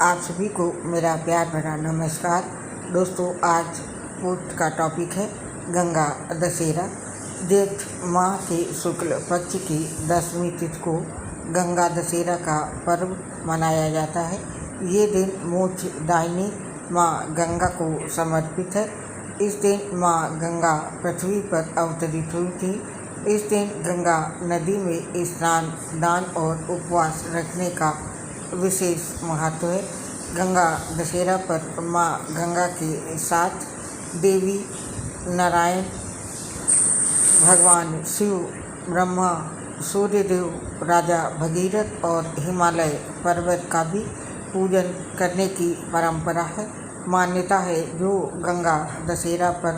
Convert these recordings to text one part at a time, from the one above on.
आप सभी को मेरा प्यार भरा नमस्कार। दोस्तों, आज पोस्ट का टॉपिक है गंगा दशहरा। जेठ माह के शुक्ल पक्ष की 10वीं तिथि को गंगा दशहरा का पर्व मनाया जाता है। ये दिन मोक्षदायिनी माँ गंगा को समर्पित है। इस दिन माँ गंगा पृथ्वी पर अवतरित हुई थी। इस दिन गंगा नदी में स्नान, दान और उपवास रखने का विशेष महत्व है। गंगा दशहरा पर माँ गंगा के साथ देवी नारायण, भगवान शिव, ब्रह्मा, सूर्यदेव, राजा भगीरथ और हिमालय पर्वत का भी पूजन करने की परंपरा है। मान्यता है जो गंगा दशहरा पर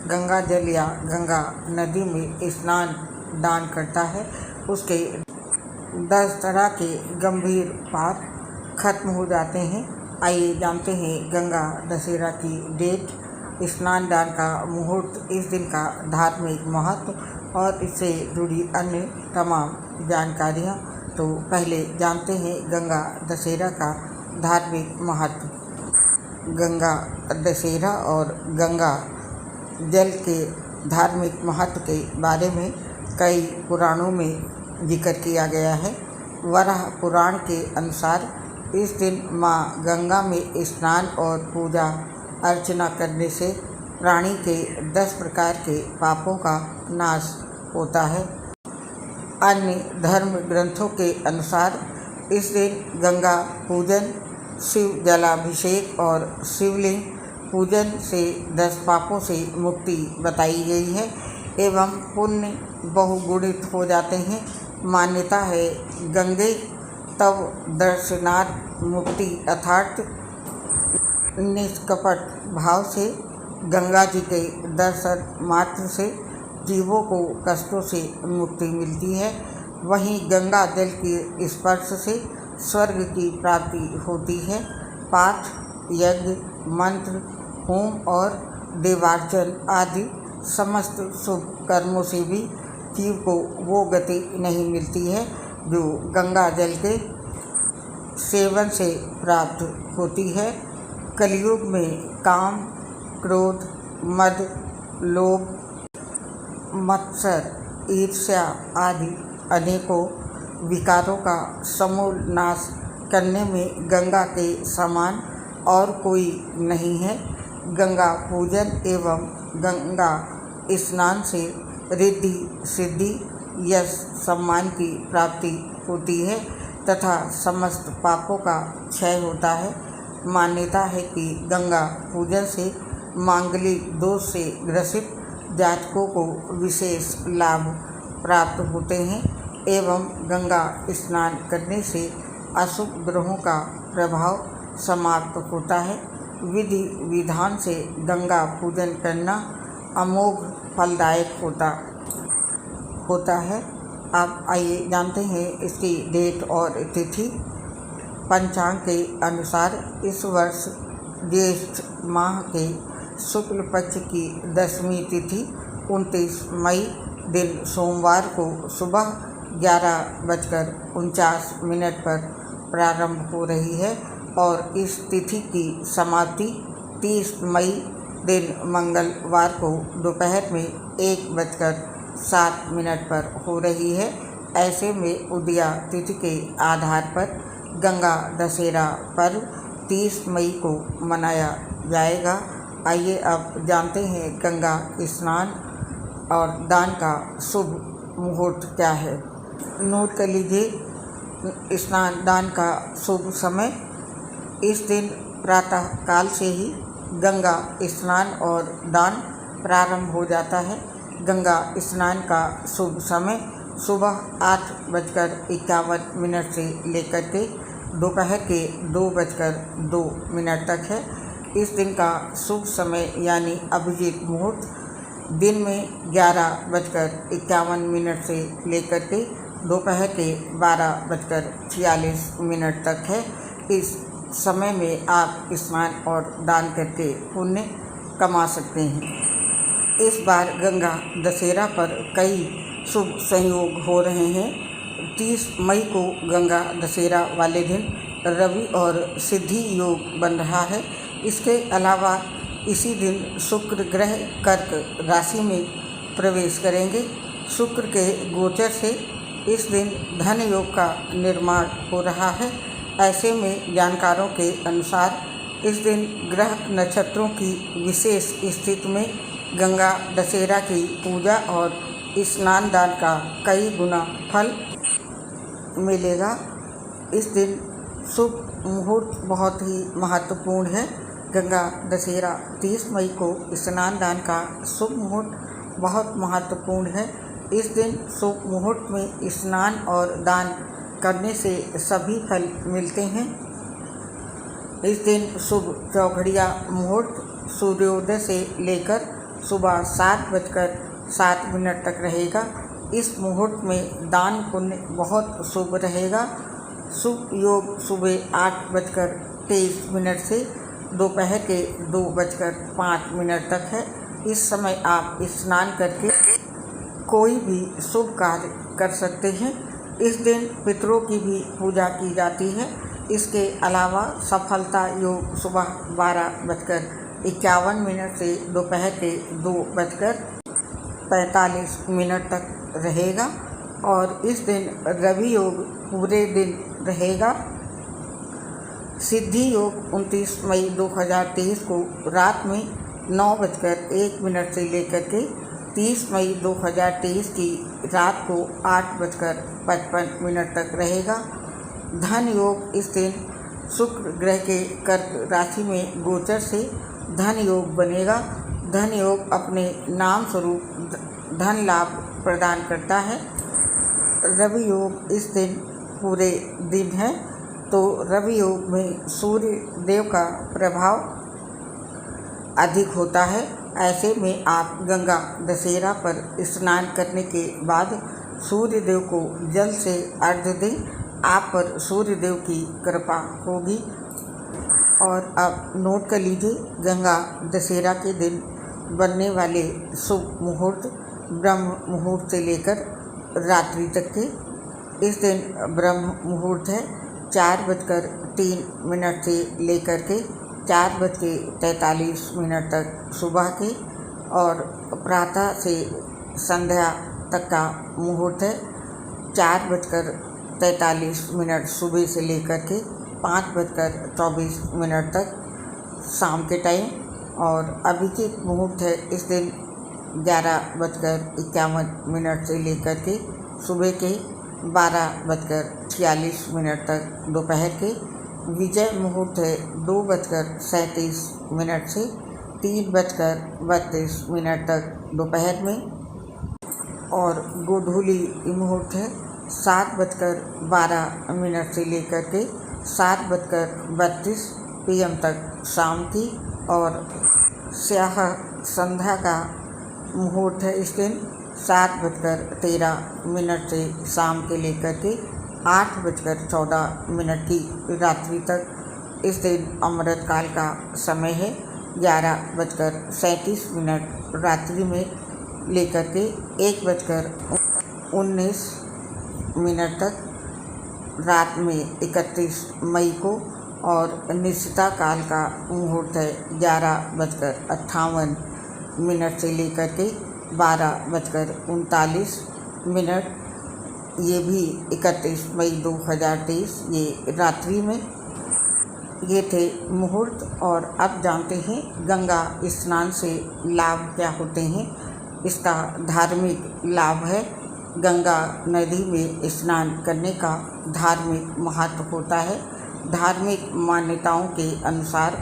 गंगा जल या गंगा नदी में स्नान दान करता है, उसके 10 तरह के गंभीर पाप खत्म हो जाते हैं। आइए जानते हैं गंगा दशहरा की डेट, स्नान दान का मुहूर्त, इस दिन का धार्मिक महत्व और इससे जुड़ी अन्य तमाम जानकारियाँ। तो पहले जानते हैं गंगा दशहरा का धार्मिक महत्व। गंगा दशहरा और गंगा जल के धार्मिक महत्व के बारे में कई पुराणों में जिक्र किया गया है। वराह पुराण के अनुसार इस दिन माँ गंगा में स्नान और पूजा अर्चना करने से प्राणी के 10 प्रकार के पापों का नाश होता है। अन्य धर्म ग्रंथों के अनुसार इस दिन गंगा पूजन, शिव जलाभिषेक और शिवलिंग पूजन से 10 पापों से मुक्ति बताई गई है एवं पुण्य बहुगुणित हो जाते हैं। मान्यता है गंगे तव दर्शनार्थ मुक्ति अर्थात निष्कपट भाव से गंगा जी के दर्शन मात्र से जीवों को कष्टों से मुक्ति मिलती है। वहीं गंगा जल के स्पर्श से स्वर्ग की प्राप्ति होती है। पाठ, यज्ञ, मंत्र, होम और देवार्चन आदि समस्त शुभ कर्मों से भी जीव को वो गति नहीं मिलती है जो गंगा जल के सेवन से प्राप्त होती है। कलयुग में काम, क्रोध, मद, लोभ, मत्सर, ईर्ष्या आदि अनेकों विकारों का समूल नाश करने में गंगा के समान और कोई नहीं है। गंगा पूजन एवं गंगा स्नान से रिद्धि, सिद्धि, यश, सम्मान की प्राप्ति होती है तथा समस्त पापों का क्षय होता है। मान्यता है कि गंगा पूजन से मांगलिक दोष से ग्रसित जातकों को विशेष लाभ प्राप्त होते हैं एवं गंगा स्नान करने से अशुभ ग्रहों का प्रभाव समाप्त होता है। विधि विधान से गंगा पूजन करना अमोघ फलदायक होता है। अब आइए जानते हैं इसकी डेट और तिथि। पंचांग के अनुसार इस वर्ष ज्येष्ठ माह के शुक्ल पक्ष की 10वीं तिथि 29 मई दिन सोमवार को सुबह 11:49 पर प्रारंभ हो रही है और इस तिथि की समाप्ति 30 मई दिन मंगलवार को दोपहर में 1:07 पर हो रही है। ऐसे में उदया तिथि के आधार पर गंगा दशहरा पर्व 30 मई को मनाया जाएगा। आइए अब जानते हैं गंगा स्नान और दान का शुभ मुहूर्त क्या है। नोट कर लीजिए स्नान दान का शुभ समय। इस दिन प्रातः काल से ही गंगा स्नान और दान प्रारंभ हो जाता है। गंगा स्नान का शुभ समय सुबह 8:51 से लेकर के दोपहर के 2:02 तक है। इस दिन का शुभ समय यानी अभिजीत मुहूर्त दिन में 11:51 से लेकर के दोपहर के 12:46 तक है। इस समय में आप स्नान और दान करके पुण्य कमा सकते हैं। इस बार गंगा दशहरा पर कई शुभ संयोग हो रहे हैं। 30 मई को गंगा दशहरा वाले दिन रवि और सिद्धि योग बन रहा है। इसके अलावा इसी दिन शुक्र ग्रह कर्क राशि में प्रवेश करेंगे। शुक्र के गोचर से इस दिन धन योग का निर्माण हो रहा है। ऐसे में जानकारों के अनुसार इस दिन ग्रह नक्षत्रों की विशेष स्थिति में गंगा दशहरा की पूजा और स्नान दान का कई गुना फल मिलेगा। इस दिन शुभ मुहूर्त बहुत ही महत्वपूर्ण है। गंगा दशहरा 30 मई को स्नान दान का शुभ मुहूर्त बहुत महत्वपूर्ण है। इस दिन शुभ मुहूर्त में स्नान और दान करने से सभी फल मिलते हैं। इस दिन शुभ चौघड़िया मुहूर्त सूर्योदय से लेकर सुबह 7:07 तक रहेगा। इस मुहूर्त में दान पुण्य बहुत शुभ रहेगा। शुभ योग सुबह 8:23 से दोपहर के 2:05 तक है। इस समय आप स्नान करके कोई भी शुभ कार्य कर सकते हैं। इस दिन पितरों की भी पूजा की जाती है। इसके अलावा सफलता योग सुबह 12:51 से दोपहर के 2:45 तक रहेगा और इस दिन रवि योग पूरे दिन रहेगा। सिद्धि योग 29 मई 2023 को रात में 9:01 से लेकर के 30 मई 2023 की रात को 8:55 तक रहेगा। धन योग इस दिन शुक्र ग्रह के कर्क राशि में गोचर से धन योग बनेगा। धन योग अपने नाम स्वरूप धन लाभ प्रदान करता है। रवि योग इस दिन पूरे दिन है, तो रवि योग में सूर्य देव का प्रभाव अधिक होता है। ऐसे में आप गंगा दशहरा पर स्नान करने के बाद सूर्य देव को जल से अर्घ्य दें। आप पर सूर्य देव की कृपा होगी। और अब नोट कर लीजिए, गंगा दशहरा के दिन बनने वाले शुभ मुहूर्त ब्रह्म मुहूर्त से लेकर रात्रि तक के। इस दिन ब्रह्म मुहूर्त है 4:03 से लेकर के 4:43 तक सुबह के, और प्रातः से संध्या तक का मुहूर्त है 4:43 सुबह से लेकर के 5:24 तक शाम के टाइम। और अभिजीत मुहूर्त है इस दिन 11:51 से लेकर के सुबह के 12:46 तक दोपहर के। विजय मुहूर्त है 2:37 से 3:32 तक दोपहर में। और गोधूली मुहूर्त है 7:12 से लेकर के 7:32 PM तक शाम की। और स्याह संध्या का मुहूर्त है इस दिन 7:13 से शाम के लेकर के 8:14 की रात्रि तक। इस दिन अमृत काल का समय है 11:37 रात्रि में लेकर के 1:19 तक रात में 31 मई को। और निश्चिता काल का मुहूर्त है 11:58 से लेकर के 12:39। ये भी 31 मई 2023 ये रात्रि में। ये थे मुहूर्त। और अब जानते हैं गंगा स्नान से लाभ क्या होते हैं। इसका धार्मिक लाभ है। गंगा नदी में स्नान करने का धार्मिक महत्व होता है। धार्मिक मान्यताओं के अनुसार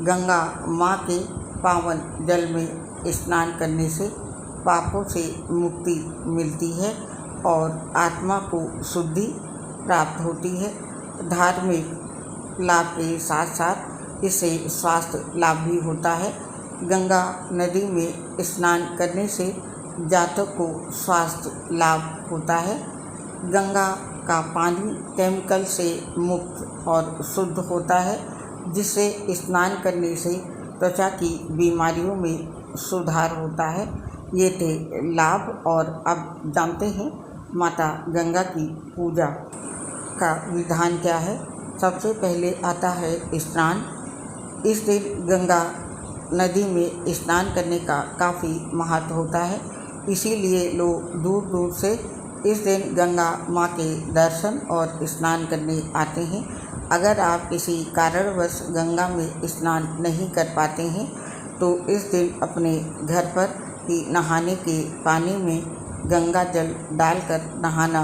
गंगा माँ के पावन जल में स्नान करने से पापों से मुक्ति मिलती है और आत्मा को शुद्धि प्राप्त होती है। धार्मिक लाभ के साथ साथ इससे स्वास्थ्य लाभ भी होता है। गंगा नदी में स्नान करने से जातक को स्वास्थ्य लाभ होता है। गंगा का पानी केमिकल से मुक्त और शुद्ध होता है, जिससे स्नान करने से त्वचा की बीमारियों में सुधार होता है। ये थे लाभ। और अब जानते हैं माता गंगा की पूजा का विधान क्या है। सबसे पहले आता है स्नान। इस दिन गंगा नदी में स्नान करने का काफ़ी महत्व होता है, इसीलिए लोग दूर दूर से इस दिन गंगा माँ के दर्शन और स्नान करने आते हैं। अगर आप किसी कारणवश गंगा में स्नान नहीं कर पाते हैं तो इस दिन अपने घर पर ही नहाने के पानी में गंगा जल डालकर नहाना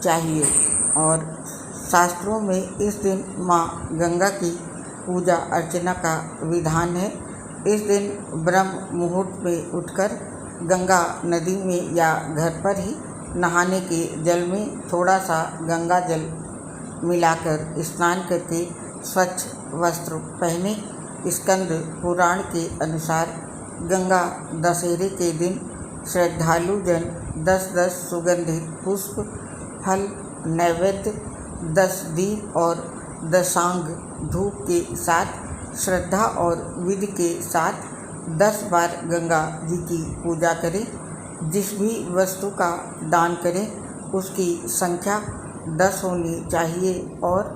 चाहिए। और शास्त्रों में इस दिन माँ गंगा की पूजा अर्चना का विधान है। इस दिन ब्रह्म मुहूर्त में उठकर गंगा नदी में या घर पर ही नहाने के जल में थोड़ा सा गंगा जल मिलाकर स्नान करके स्वच्छ वस्त्र पहने। स्कंद पुराण के अनुसार गंगा दशहरे के दिन श्रद्धालु जन 10-10 सुगंधित पुष्प, फल, नैवेद्य, 10 दीप और दशांग धूप के साथ श्रद्धा और विधि के साथ 10 बार गंगा जी की पूजा करें। जिस भी वस्तु का दान करें उसकी संख्या 10 होनी चाहिए और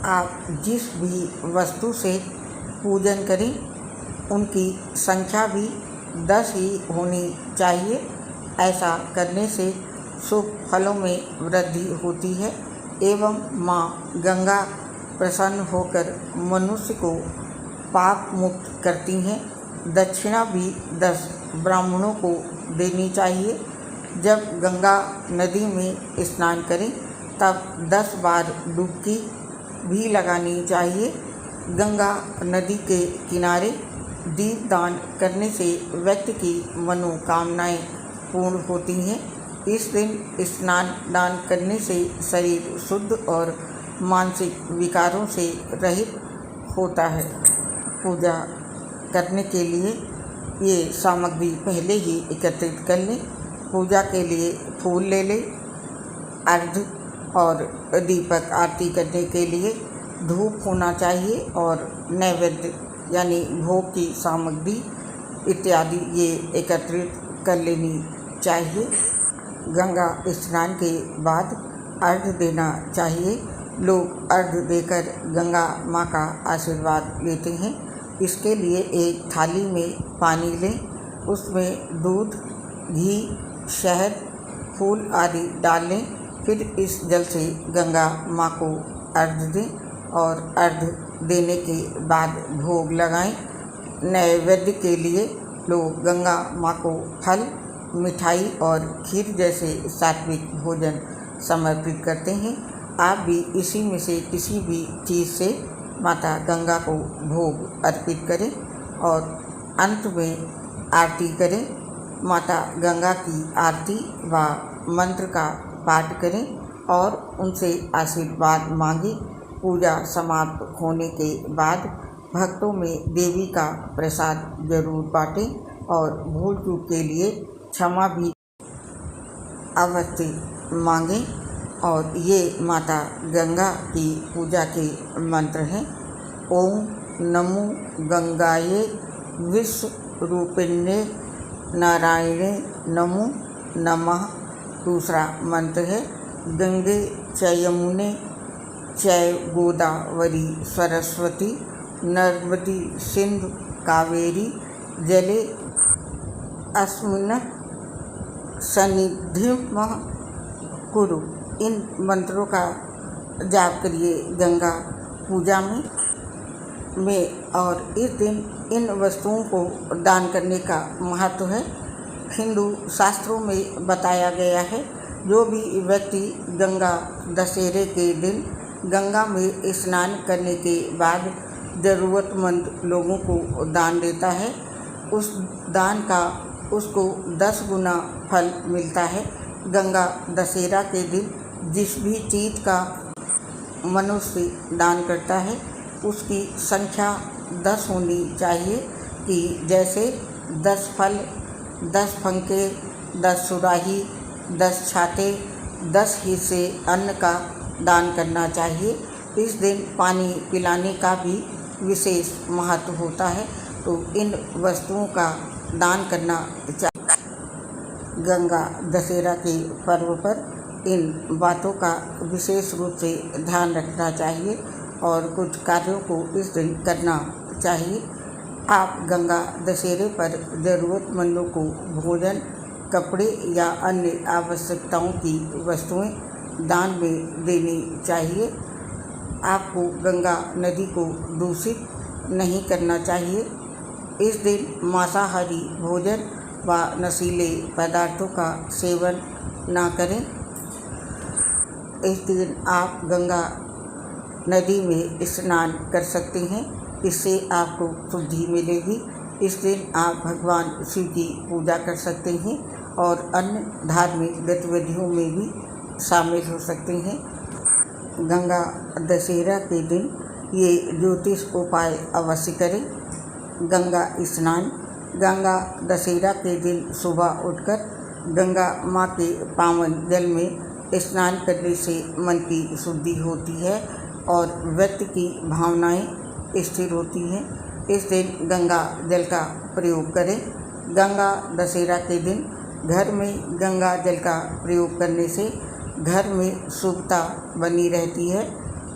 आप जिस भी वस्तु से पूजन करें उनकी संख्या भी 10 ही होनी चाहिए। ऐसा करने से शुभ फलों में वृद्धि होती है एवं माँ गंगा प्रसन्न होकर मनुष्य को पाप मुक्त करती हैं। दक्षिणा भी 10 ब्राह्मणों को देनी चाहिए। जब गंगा नदी में स्नान करें तब 10 बार डुबकी भी लगानी चाहिए। गंगा नदी के किनारे दीप दान करने से व्यक्ति की मनोकामनाएं पूर्ण होती हैं। इस दिन स्नान दान करने से शरीर शुद्ध और मानसिक विकारों से रहित होता है। पूजा करने के लिए ये सामग्री पहले ही एकत्रित कर लें। पूजा के लिए फूल ले लें। अर्घ्य और दीपक आरती करने के लिए धूप होना चाहिए और नैवेद्य यानी भोग की सामग्री इत्यादि ये एकत्रित कर लेनी चाहिए। गंगा स्नान के बाद अर्घ्य देना चाहिए। लोग अर्घ्य देकर गंगा माँ का आशीर्वाद लेते हैं। इसके लिए एक थाली में पानी लें, उसमें दूध, घी, शहद, फूल आदि डाल लें। फिर इस जल से गंगा माँ को अर्घ्य दें और अर्घ्य देने के बाद भोग लगाएं। नैवेद्य के लिए लोग गंगा माँ को फल, मिठाई और खीर जैसे सात्विक भोजन समर्पित करते हैं। आप भी इसी में से किसी भी चीज़ से माता गंगा को भोग अर्पित करें और अंत में आरती करें। माता गंगा की आरती व मंत्र का पाठ करें और उनसे आशीर्वाद मांगें। पूजा समाप्त होने के बाद भक्तों में देवी का प्रसाद जरूर बांटें और भूल चूक के लिए क्षमा भी अवश्य मांगें। और ये माता गंगा की पूजा के मंत्र हैं। ओम नमो गंगाये विश्व रूपिण्ये नारायणे नमो नमः। दूसरा मंत्र है गंगे च यमुने चैव गोदावरी सरस्वती नर्मदी सिंधु कावेरी जले अस्मिन् सन्निधिं कुरु। इन मंत्रों का जाप करिए गंगा पूजा में और इस दिन इन वस्तुओं को दान करने का महत्व है। हिंदू शास्त्रों में बताया गया है जो भी व्यक्ति गंगा दशहरे के दिन गंगा में स्नान करने के बाद ज़रूरतमंद लोगों को दान देता है उस दान का उसको 10 गुना फल मिलता है। गंगा दशहरा के दिन जिस भी चीज़ का मनुष्य दान करता है उसकी संख्या 10 होनी चाहिए कि जैसे 10 फल, 10 फंके, 10 सुराही, 10 छाते, 10 हिस्से अन्न का दान करना चाहिए। इस दिन पानी पिलाने का भी विशेष महत्व होता है तो इन वस्तुओं का दान करना चाहिए। गंगा दशहरा के पर्व पर इन बातों का विशेष रूप से ध्यान रखना चाहिए और कुछ कार्यों को इस दिन करना चाहिए। आप गंगा दशहरे पर ज़रूरतमंदों को भोजन, कपड़े या अन्य आवश्यकताओं की वस्तुएं दान में देनी चाहिए। आपको गंगा नदी को दूषित नहीं करना चाहिए। इस दिन मांसाहारी भोजन व नशीले पदार्थों का सेवन ना करें। इस दिन आप गंगा नदी में स्नान कर सकते हैं, इससे आपको शुद्धि मिलेगी। इस दिन आप भगवान शिव की पूजा कर सकते हैं और अन्य धार्मिक गतिविधियों में भी शामिल हो सकते हैं। गंगा दशहरा के दिन ये ज्योतिष उपाय अवश्य करें। गंगा स्नान। गंगा दशहरा के दिन सुबह उठकर गंगा माँ के पावन जल में स्नान करने से मन की शुद्धि होती है और व्यक्ति की भावनाएं स्थिर होती हैं। इस दिन गंगा जल का प्रयोग करें। गंगा दशहरा के दिन घर में गंगा जल का प्रयोग करने से घर में शुभता बनी रहती है।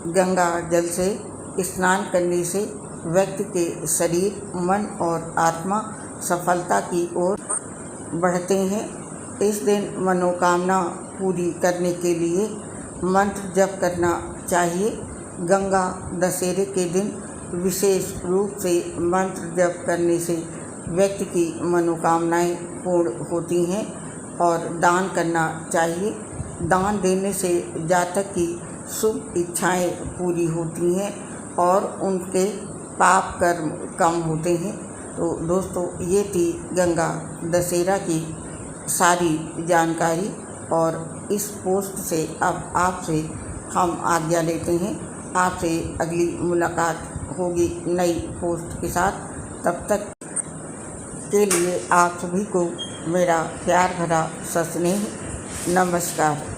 गंगा जल से स्नान करने से व्यक्ति के शरीर, मन और आत्मा सफलता की ओर बढ़ते हैं। इस दिन मनोकामना पूरी करने के लिए मंत्र जप करना चाहिए। गंगा दशहरे के दिन विशेष रूप से मंत्र जप करने से व्यक्ति की मनोकामनाएं पूर्ण होती हैं और दान करना चाहिए। दान देने से जातक की शुभ इच्छाएं पूरी होती हैं और उनके पाप कर्म कम होते हैं। तो दोस्तों, ये थी गंगा दशहरा की सारी जानकारी और इस पोस्ट से अब आपसे हम आज्ञा लेते हैं। आपसे अगली मुलाकात होगी नई पोस्ट के साथ। तब तक के लिए आप सभी को मेरा प्यार भरा सस्नेह नमस्कार।